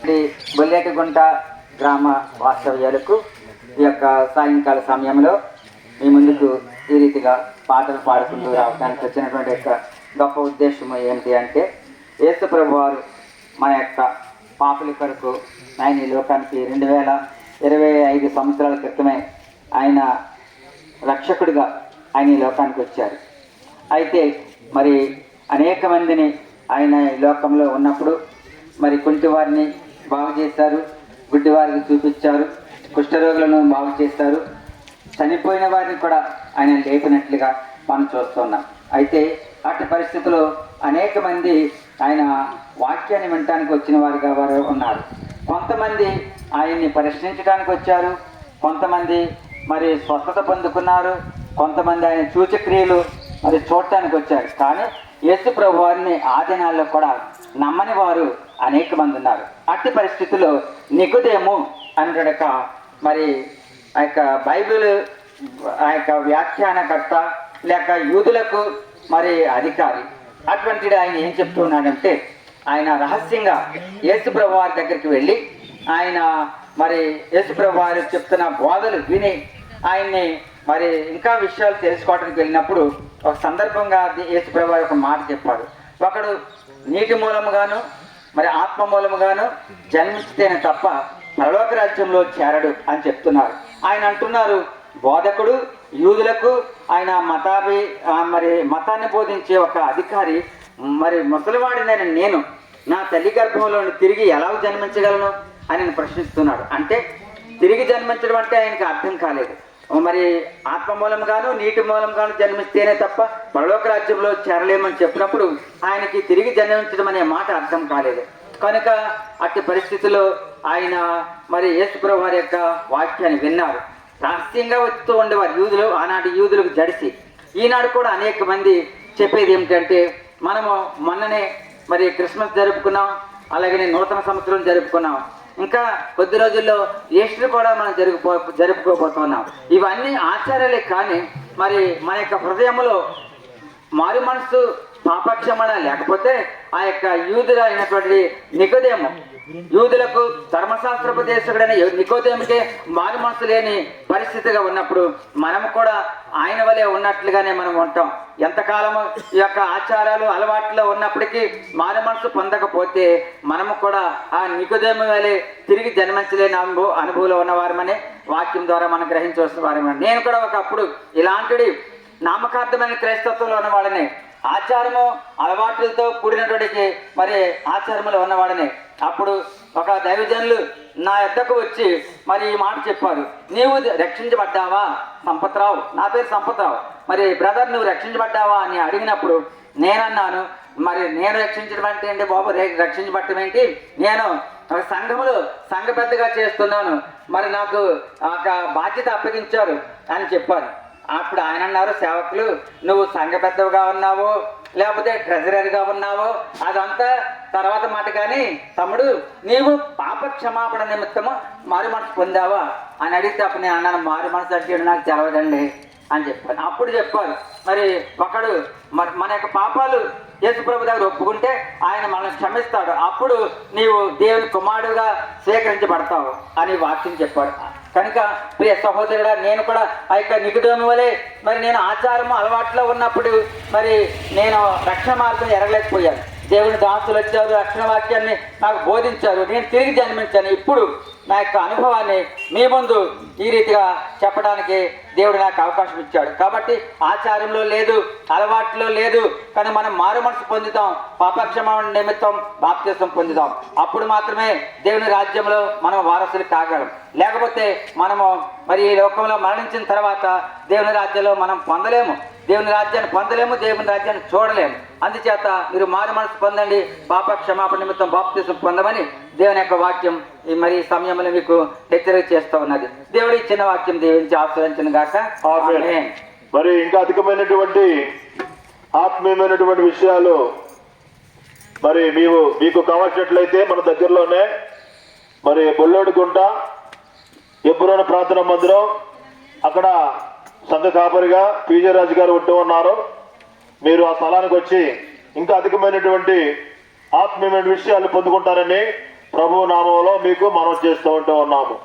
శ్రీ బొల్లేటిగుంట గ్రామ వాస్తవ్యాలకు ఈ యొక్క సాయంకాల సమయంలో మీ ముందుకు ఈ రీతిగా పాటలు పాడుకుంటూ రావడానికి వచ్చినటువంటి యొక్క గొప్ప ఉద్దేశం ఏంటి అంటే, యేసు ప్రభు వారు మన యొక్క పాపుల కొరకు ఆయన ఈ లోకానికి 2025 సంవత్సరాల క్రితమే ఆయన రక్షకుడిగా ఆయన ఈ లోకానికి వచ్చారు. అయితే మరి అనేక మందిని ఆయన ఈ లోకంలో ఉన్నప్పుడు మరి కుంటివారిని బాగు చేశారు, గుడ్డివారికి చూపించారు, కుష్ఠరోగులను బాగు చేశారు, చనిపోయిన వారిని కూడా ఆయన లేపినట్లుగా మనం చూస్తున్నాం. అయితే అట్టి పరిస్థితుల్లో అనేక మంది ఆయన వాక్యాన్ని వినటానికి వచ్చిన వారుగా వారు ఉన్నారు. కొంతమంది ఆయన్ని ప్రశ్నించడానికి వచ్చారు, కొంతమంది మరి స్వస్థత పొందుకున్నారు, కొంతమంది ఆయన సూచక్రియలు మరి చూడటానికి వచ్చారు. కానీ యేసు ప్రభు వారిని ఆ దినాల్లో కూడా నమ్మని వారు అనేక మంది ఉన్నారు. అట్టి పరిస్థితుల్లో నికోదేము అనేక మరి ఆ యొక్క బైబిల్ ఆ యొక్క వ్యాఖ్యానకర్త లేక యూదులకు మరి అధికారి, అటువంటి ఆయన ఏం చెప్తున్నాడంటే, ఆయన రహస్యంగా యేసు ప్రభు వారి దగ్గరికి వెళ్ళి ఆయన మరి యేసు ప్రభు వారు చెప్తున్న బోధలు విని ఆయన్ని మరి ఇంకా విషయాలు తెలుసుకోవడానికి వెళ్ళినప్పుడు ఒక సందర్భంగా యేసు ప్రభు వారు ఒక మాట చెప్పారు. ఒకడు నీటి మూలముగాను మరి ఆత్మ మూలముగాను జన్మించితేనే తప్ప పరలోక రాజ్యంలో చేరడు అని చెప్తున్నారు. ఆయన అంటున్నారు, బోధకుడు యూదులకు ఆయన మరి మతాన్ని బోధించే ఒక అధికారి, మరి ముసలివాడినైన నేను నా తల్లి గర్భంలో తిరిగి ఎలా జన్మించగలను అని ప్రశ్నిస్తున్నాడు. అంటే తిరిగి జన్మించడం అంటే ఆయనకు అర్థం కాలేదు. మరి ఆత్మ మూలంగాను నీటి మూలంగాను జన్మిస్తేనే తప్ప పరలోక రాజ్యంలో చేరలేమని చెప్పినప్పుడు ఆయనకి తిరిగి జన్మించడం అనే మాట అర్థం కాలేదు. కనుక అట్టి పరిస్థితుల్లో ఆయన మరి యేసు ప్రభు వారి యొక్క వాక్యాన్ని విన్నారు. రహస్యంగా వస్తూ ఉండేవారు యూదులు, ఆనాటి యూదులకు జడిసి. ఈనాడు కూడా అనేక మంది చెప్పేది ఏమిటంటే, మనము మొన్ననే మరి క్రిస్మస్ జరుపుకున్నాం, అలాగే నూతన సంవత్సరం జరుపుకున్నాం, ఇంకా కొద్ది రోజుల్లో ఈస్టర్ కూడా మనం జరుపుకోబోతున్నాం. ఇవన్నీ ఆచారాలే. కానీ మరి మన యొక్క హృదయంలో మారు మనసు పాపక్షమణ లేకపోతే ఆ యొక్క యూదులు అయినటువంటి నికోదేము, యూదులకు ధర్మశాస్త్రోపదేశకుడైన నికోదేముకే మారు మనసు లేని పరిస్థితిగా ఉన్నప్పుడు మనం కూడా ఆయన వలె ఉన్నట్లుగానే మనం ఉంటాం. ఎంతకాలము ఈ యొక్క ఆచారాలు అలవాట్లో ఉన్నప్పటికీ మారు మనసు పొందకపోతే మనము కూడా ఆ నికోదేము వలె తిరిగి జన్మించలేని అనుభవంలో ఉన్నవారమని వాక్యం ద్వారా మనం గ్రహించవలసిన వారమని. నేను కూడా ఒకప్పుడు ఇలాంటి నామకార్థమైన క్రైస్తత్వంలో ఉన్నవాడని, ఆచారము అలవాట్లతో కూడినటువంటి మరి ఆచారములు ఉన్నవాడని. అప్పుడు ఒక దైవజనులు నా యొద్దకు వచ్చి మరి ఈ మాట చెప్పారు, నీవు రక్షించబడ్డావా సంపత్రావు, నా పేరు సంపత్రావు, మరి బ్రదర్ నువ్వు రక్షించబడ్డావా అని అడిగినప్పుడు నేనన్నాను, మరి నేను రక్షించడం అంటే ఏంటి బాబు, రక్షించబడటం ఏంటి, నేను ఒక సంఘములో సంఘ పెద్దగా చేస్తున్నాను, మరి నాకు ఒక బాధ్యత అప్పగించారు అని చెప్పారు. అప్పుడు ఆయన అన్నారు, సేవకులు నువ్వు సంఘ పెద్దగా ఉన్నావో లేకపోతే ట్రెజరర్గా ఉన్నావో అదంతా తర్వాత మాట, కానీ తమ్ముడు నీవు పాప క్షమాపణ నిమిత్తము మారు మనసు పొందావా అని అడిగితే అప్పుడు నేను అన్నాను, మారు మనసు అంటే నాకు తెలవదండి అని చెప్పాను. అప్పుడు చెప్పారు, మరి ఒకడు మన యొక్క పాపాలు యేసు ప్రభు దగ్గర ఒప్పుకుంటే ఆయన మనల్ని క్షమిస్తాడు, అప్పుడు నీవు దేవుని కుమారుడుగా స్వీకరించబడతావు అని వాక్యం చెప్పాడు. కనుక ప్రియ సహోదరుడా, నేను కూడా ఆ యొక్క నికోదేము వలె మరి నేను ఆచారము అలవాట్లో ఉన్నప్పుడు మరి నేను రక్షణ మార్గం ఎరగలేకపోయాను. దేవుని దాసులు వచ్చారు, రక్షణ వాక్యాన్ని నాకు బోధించారు, నేను తిరిగి జన్మించాను. ఇప్పుడు నా యొక్క అనుభవాన్ని మీ ముందు ఈ రీతిగా చెప్పడానికి దేవుడు నాకు అవకాశం ఇచ్చాడు. కాబట్టి ఆచారంలో లేదు, అలవాట్లో లేదు, కానీ మనం మారు మనసు పొందుతాం, పాపక్షమాపణ నిమిత్తం బాప్తిసం పొందుతాం. అప్పుడు మాత్రమే దేవుని రాజ్యంలో మనం వారసులు కాగలం. లేకపోతే మనము మరి ఈ లోకంలో మరణించిన తర్వాత దేవుని రాజ్యంలో మనం పొందలేము, దేవుని రాజ్యాన్ని పొందలేము, దేవుని రాజ్యాన్ని చూడలేము. అందుచేత మీరు మారు మనసు పొందండి, పాప క్షమాపణ నిమిత్తం బాప్తిసం పొందమని దేవుని యొక్క వాక్యం మరి ఈ సమయంలో మీకు హెచ్చరిక చేస్తూ ఉన్నది. దేవుడి ఇచ్చిన వాక్యం దీవించి ఆశ్రయించిన గాక. మరి ఇంకా అధికమైనటువంటి ఆత్మీయమైనటువంటి విషయాలు మరి మీకు కావాల్సినట్లయితే మన దగ్గరలోనే మరి బొల్లోడిగుంట ఎబ్రోన ప్రార్థన మందిరం, అక్కడ సంఘ కాపరిగా పీజే రాజు గారు ఉంటూ ఉన్నారు. మీరు ఆ స్థలానికి వచ్చి ఇంకా అధికమైనటువంటి ఆత్మీయమైన విషయాలు పొందుకుంటారని ప్రభు నామంలో మీకు మనం చేస్తూ ఉంటూ ఉన్నాము.